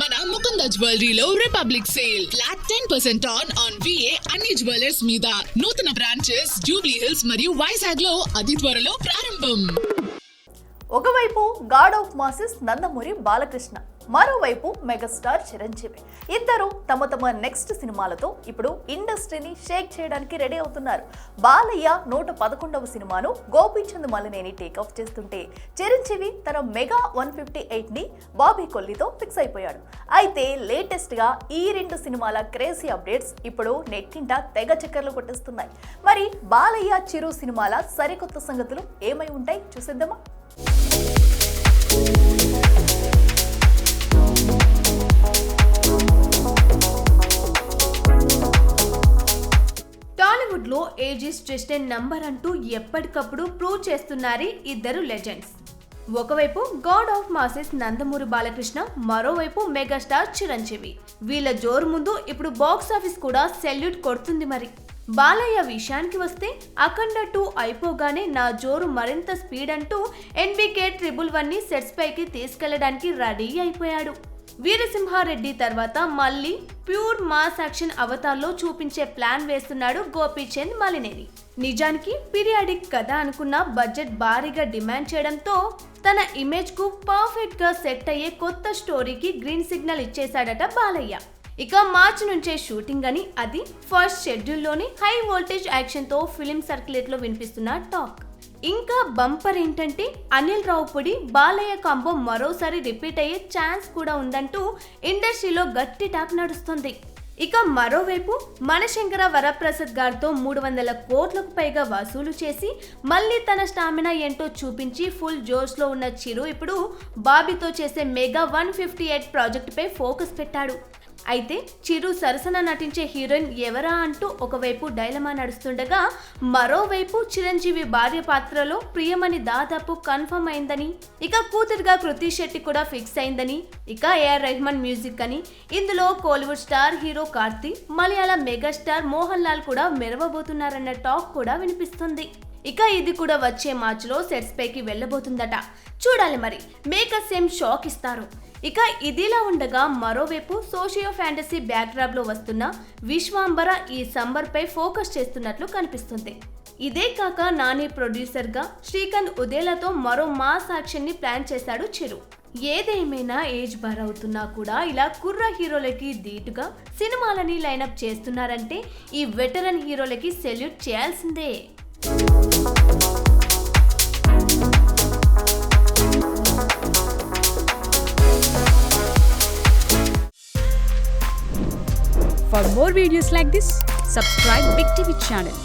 మన ముకుంద జ్యువెలరీలో republic sale flat 10% on VA అన్ని జ్యువెలర్స్ మీద. నూతన బ్రాంచెస్ జూబ్లీ హిల్స్ మరియు వైజాగ్ లో అతి త్వరలో ప్రారంభం. ఒకవైపు God of masses Nandamuri Balakrishna, మరోవైపు మెగాస్టార్ చిరంజీవి. ఇద్దరు తమ తమ నెక్స్ట్ సినిమాలతో ఇప్పుడు ఇండస్ట్రీని షేక్ చేయడానికి రెడీ అవుతున్నారు. బాలయ్య 111వ సినిమాను గోపీచంద్ మలినేని టేకాఫ్ చేస్తుంటే, చిరంజీవి తన మెగా 158ని బాబీ కొల్లితో ఫిక్స్ అయిపోయాడు. అయితే లేటెస్ట్ గా ఈ రెండు సినిమాల క్రేజీ అప్డేట్స్ ఇప్పుడు నెట్టింట తెగ చక్కర్లు కొట్టేస్తున్నాయి. మరి బాలయ్య చిరు సినిమాల సరికొత్త సంగతులు ఏమై ఉంటాయి చూసేద్దామా? టాలీవుడ్ లో age is just a number అంటూ ఎప్పటికప్పుడు ప్రూవ్ చేస్తున్నారు ఇద్దరు లెజెండ్స్. ఒకవైపు God of masses Nandamuri Balakrishna, మరోవైపు మెగాస్టార్ చిరంజీవి. వీళ్ళ జోరు ముందు ఇప్పుడు బాక్స్ ఆఫీస్ కూడా సెల్యూట్ కొడుతుంది. మరి బాలయ్య విషయానికి వస్తే, అఖండ 2 అయిపోగానే నా జోరు మరింత స్పీడ్ అంటూ NBK 111ని సెట్స్ పైకి తీసుకెళ్లడానికి రెడీ అయిపోయాడు. వీరసింహారెడ్డి తర్వాత మళ్ళీ ప్యూర్ మాస్ యాక్షన్ అవతార్లో చూపించే ప్లాన్ వేస్తున్నాడు గోపీచంద్ మలినేని. నిజానికి పీరియాడిక్ కథ అనుకున్న బడ్జెట్ భారీగా డిమాండ్ చేయడంతో తన ఇమేజ్ కు పర్ఫెక్ట్ గా సెట్ అయ్యే కొత్త స్టోరీకి గ్రీన్ సిగ్నల్ ఇచ్చేశాడట బాలయ్య. ఇక మార్చి నుంచే షూటింగ్ అని, అది ఫస్ట్ షెడ్యూల్లోని హై వోల్టేజ్ యాక్షన్ తో ఫిలిం సర్క్యులేట్ లో వినిపిస్తున్న టాక్. ఇంకా బంపర్ ఏంటంటే, అనిల్ రావుపూడి బాలయ్య కాంబో మరోసారి రిపీట్ అయ్యే ఛాన్స్ కూడా ఉందంటూ ఇండస్ట్రీలో గట్టి టాక్ నడుస్తుంది. ఇక మరోవైపు మనశంకర వరప్రసాద్ గారితో 300 కోట్లకు పైగా వసూలు చేసి మళ్ళీ తన స్టామినా ఏంటో చూపించి ఫుల్ జోష్ లో ఉన్న చిరు ఇప్పుడు బాబీతో చేసే మెగా 158 ప్రాజెక్ట్ పై ఫోకస్ పెట్టాడు. అయితే చిరు సరసన నటించే హీరోయిన్ ఎవరా అంటూ ఒకవైపు డైలమా నడుస్తుండగా, మరోవైపు చిరంజీవి భార్య పాత్రలో ప్రియమణి దాదాపు కన్ఫర్మ్ అయిందని, ఇక కూతురుగా కృతి శెట్టి కూడా ఫిక్స్ అయిందని, ఇక AR రెహమాన్ మ్యూజిక్ అని, ఇందులో కోలీవుడ్ స్టార్ హీరో కార్తీ, మలయాళ మెగాస్టార్ మోహన్ లాల్ కూడా మెరవబోతున్నారన్న టాక్ కూడా వినిపిస్తుంది. ఇక ఇది కూడా వచ్చే మార్చిలో సెట్స్ పైకి వెళ్ళబోతుందట. చూడాలి మరి మేకర్స్ ఏం షాక్ ఇస్తారు. ఇక ఇదిలా ఉండగా, మరోవైపు సోషియో ఫ్యాంటసీ బ్యాక్డ్రాప్ లో వస్తున్న విశ్వాంబర ఈ సంబర్ పై ఫోకస్ చేస్తున్నట్లు కనిపిస్తుంది. ఇదే కాక నాని ప్రొడ్యూసర్ గా శ్రీకాంత్ ఉదేలతో మరో మాస్ యాక్షన్ ని ప్లాన్ చేశాడు చిరు. ఏదేమైనా ఏజ్ బార్ అవుతున్నా కూడా ఇలా కుర్ర హీరోలకి ధీటుగా సినిమాలని లైనప్ చేస్తున్నారంటే ఈ వెటరన్ హీరోలకి సెల్యూట్ చేయాల్సిందే. For more videos like this, subscribe Big TV channel.